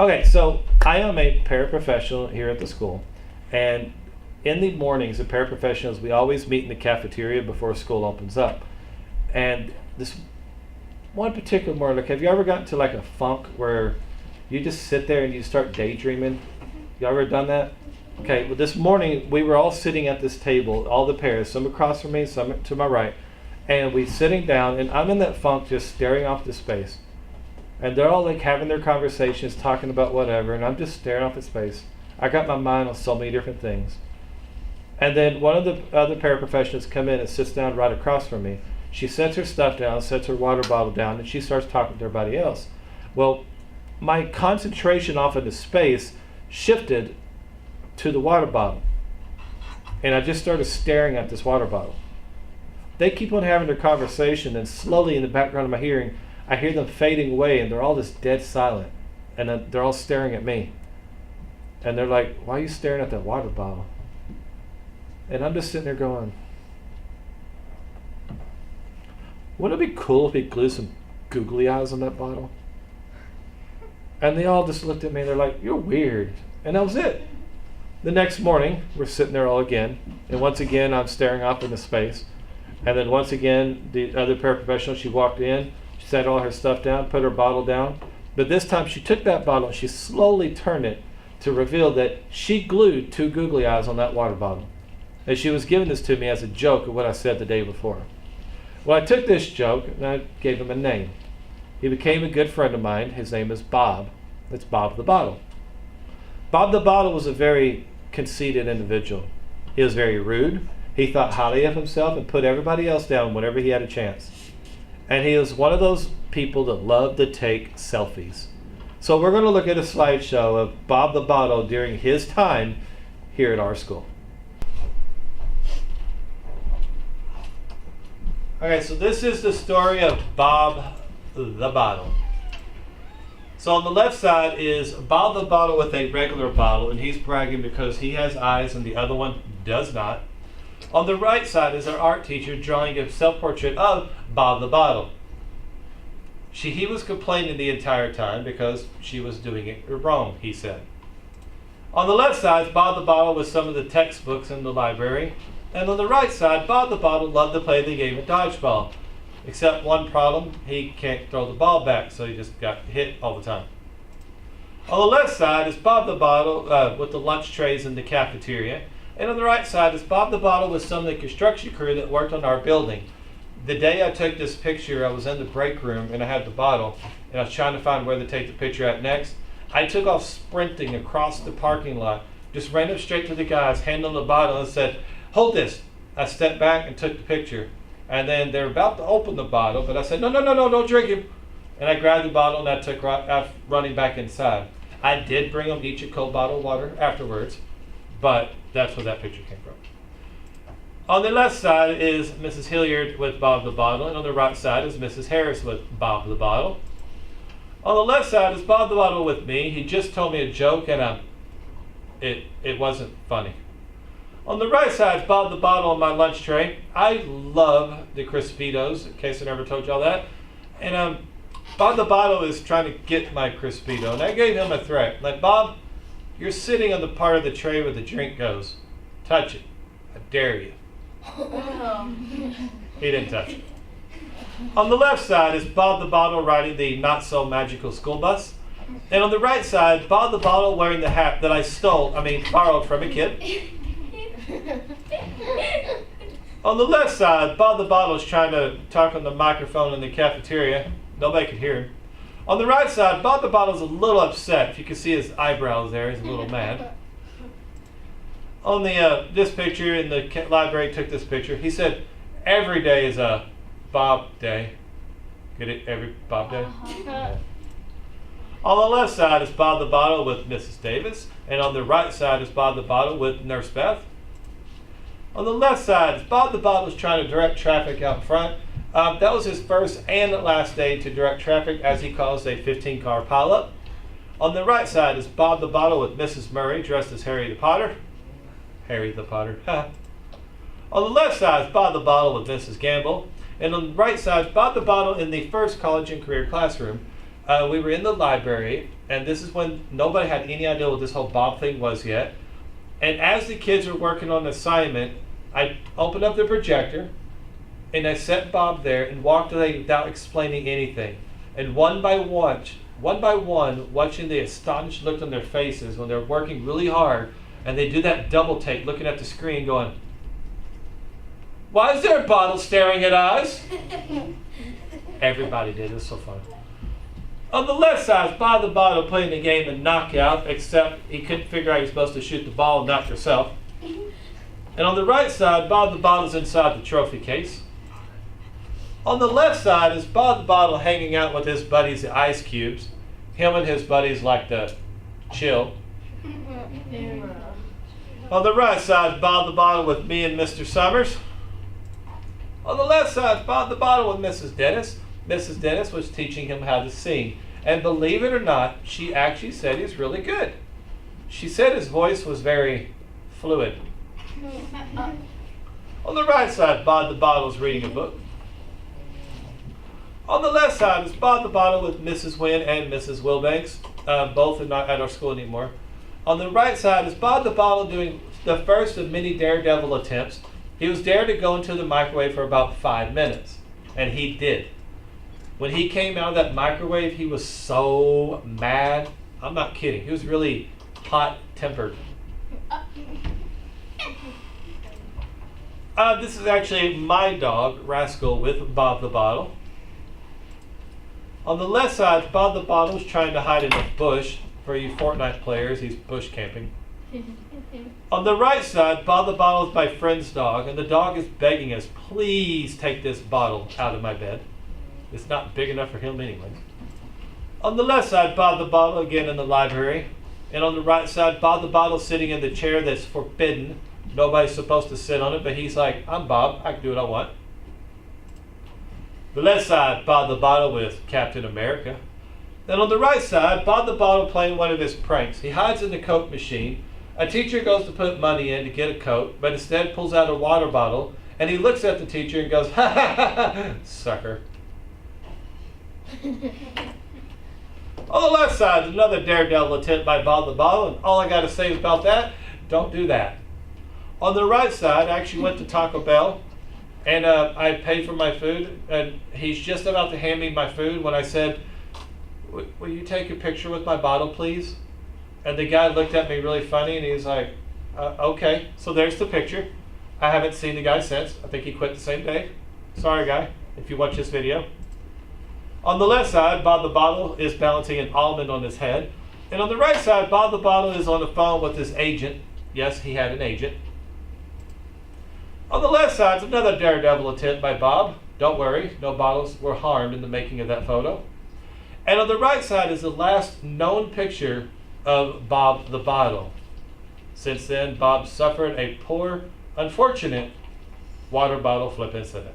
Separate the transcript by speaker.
Speaker 1: Okay, so I am a paraprofessional here at the school, and in the mornings, the paraprofessionals, we always meet in the cafeteria before school opens up. And this one particular morning, like, have you ever gotten to like a funk where you just sit there and you start daydreaming? You ever done that? Okay, well, this morning we were all sitting at this table, all the pairs, some across from me, some to my right, and we sitting down, and I'm in that funk just staring off the space. And they're all like having their conversations, talking about whatever, and I'm just staring off at space. I got my mind on so many different things. And then one of the other paraprofessionals come in and sits down right across from me. She sets her stuff down, sets her water bottle down, and she starts talking to everybody else. Well, my concentration off into space shifted to the water bottle. And I just started staring at this water bottle. They keep on having their conversation, and slowly in the background of my hearing, I hear them fading away, and they're all just dead silent. And then they're all staring at me. And they're like, why are you staring at that water bottle? And I'm just sitting there going, wouldn't it be cool if we glued some googly eyes on that bottle? And they all just looked at me and they're like, you're weird. And that was it. The next morning, we're sitting there all again. And once again, I'm staring off into space. And then once again, the other paraprofessional, she walked in, she set all her stuff down, put her bottle down. But this time she took that bottle and she slowly turned it to reveal that she glued 2 googly eyes on that water bottle. And she was giving this to me as a joke of what I said the day before. Well, I took this joke and I gave him a name. He became a good friend of mine. His name is Bob. It's Bob the Bottle. Bob the Bottle was a very conceited individual. He was very rude. He thought highly of himself and put everybody else down whenever he had a chance. And he was one of those people that loved to take selfies. So we're going to look at a slideshow of Bob the Bottle during his time here at our school. Okay, so this is the story of Bob the Bottle. So on the left side is Bob the Bottle with a regular bottle, and he's bragging because he has eyes and the other one does not. On the right side is our art teacher drawing a self-portrait of Bob the Bottle. He was complaining the entire time because she was doing it wrong, he said. On the left side is Bob the Bottle with some of the textbooks in the library. And on the right side, Bob the Bottle loved to play the game of dodgeball. Except one problem, he can't throw the ball back, so he just got hit all the time. On the left side is Bob the Bottle with the lunch trays in the cafeteria. And on the right side is Bob the Bottle with some of the construction crew that worked on our building. The day I took this picture, I was in the break room and I had the bottle, and I was trying to find where to take the picture at next. I took off sprinting across the parking lot, just ran up straight to the guys, handed them the bottle and said, hold this. I stepped back and took the picture. And then they're about to open the bottle, but I said, no, don't drink it. And I grabbed the bottle and I took running back inside. I did bring them each a cold bottle of water afterwards, but that's where that picture came from. On the left side is Mrs. Hilliard with Bob the Bottle, and on the right side is Mrs. Harris with Bob the Bottle. On the left side is Bob the Bottle with me. He just told me a joke, and it wasn't funny. On the right side is Bob the Bottle on my lunch tray. I love the Crispitos, in case I never told y'all that. And Bob the Bottle is trying to get my Crispito, and I gave him a threat. Like, Bob, you're sitting on the part of the tray where the drink goes. Touch it. I dare you. He didn't touch it. On the left side is Bob the Bottle riding the not-so-magical school bus. And on the right side, Bob the Bottle wearing the hat that I borrowed from a kid. On the left side, Bob the Bottle is trying to talk on the microphone in the cafeteria. Nobody could hear him. On the right side, Bob the Bottle is a little upset. If you can see his eyebrows there, he's a little mad. On this picture in the library, took this picture. He said, every day is a Bob day. Get it? Every Bob day? Yeah. On the left side is Bob the Bottle with Mrs. Davis. And on the right side is Bob the Bottle with Nurse Beth. On the left side is Bob the Bottle trying to direct traffic out front. That was his first and last day to direct traffic, as he calls a 15-car pileup. On the right side is Bob the Bottle with Mrs. Murray dressed as Harry the Potter. Harry the Potter. On the left side is Bob the Bottle with Mrs. Gamble. And on the right side is Bob the Bottle in the first college and career classroom. We were in the library, and this is when nobody had any idea what this whole Bob thing was yet. And as the kids were working on the assignment, I opened up the projector, and I set Bob there and walked away without explaining anything. And one by one, watching the astonished look on their faces when they're working really hard, and they do that double take, looking at the screen, going, "Why is there a bottle staring at us?" Everybody did. It was so fun. On the left side is Bob the Bottle playing the game of knockout, except he couldn't figure out he was supposed to shoot the ball and knock yourself. And on the right side, Bob the Bottle's inside the trophy case. On the left side is Bob the Bottle hanging out with his buddies, the Ice Cubes. Him and his buddies like to chill. On the right side is Bob the Bottle with me and Mr. Summers. On the left side is Bob the Bottle with Mrs. Dennis. Mrs. Dennis was teaching him how to sing. And believe it or not, she actually said he's really good. She said his voice was very fluid. On the right side, Bob the Bottle is reading a book. On the left side is Bob the Bottle with Mrs. Wynn and Mrs. Wilbanks. Both are not at our school anymore. On the right side is Bob the Bottle doing the first of many daredevil attempts. He was dared to go into the microwave for about 5 minutes, and he did. When he came out of that microwave, he was so mad. I'm not kidding. He was really hot-tempered. This is actually my dog, Rascal, with Bob the Bottle. On the left side, Bob the Bottle is trying to hide in a bush. For you Fortnite players, he's bush camping. On the right side, Bob the Bottle is my friend's dog, and the dog is begging us, "Please take this bottle out of my bed." It's not big enough for him anyway. On the left side, Bob the Bottle again in the library. And on the right side, Bob the Bottle sitting in the chair that's forbidden. Nobody's supposed to sit on it, but he's like, "I'm Bob, I can do what I want." The left side, Bob the Bottle with Captain America. Then on the right side, Bob the Bottle playing one of his pranks. He hides in the Coke machine. A teacher goes to put money in to get a Coke, but instead pulls out a water bottle, and he looks at the teacher and goes, "Ha ha ha ha, sucker." On the left side is another daredevil attempt by Bob the Bottle, and all I got to say about that, don't do that. On the right side, I actually went to Taco Bell, and I paid for my food, and he's just about to hand me my food when I said, "Will you take a picture with my bottle, please?" And the guy looked at me really funny, and he's like, "Okay." So there's the picture. I haven't seen the guy since. I think he quit the same day. Sorry, guy, if you watch this video. On the left side, Bob the Bottle is balancing an almond on his head. And on the right side, Bob the Bottle is on the phone with his agent. Yes, he had an agent. On the left side is another daredevil attempt by Bob. Don't worry, no bottles were harmed in the making of that photo. And on the right side is the last known picture of Bob the Bottle. Since then, Bob suffered a poor, unfortunate water bottle flip incident.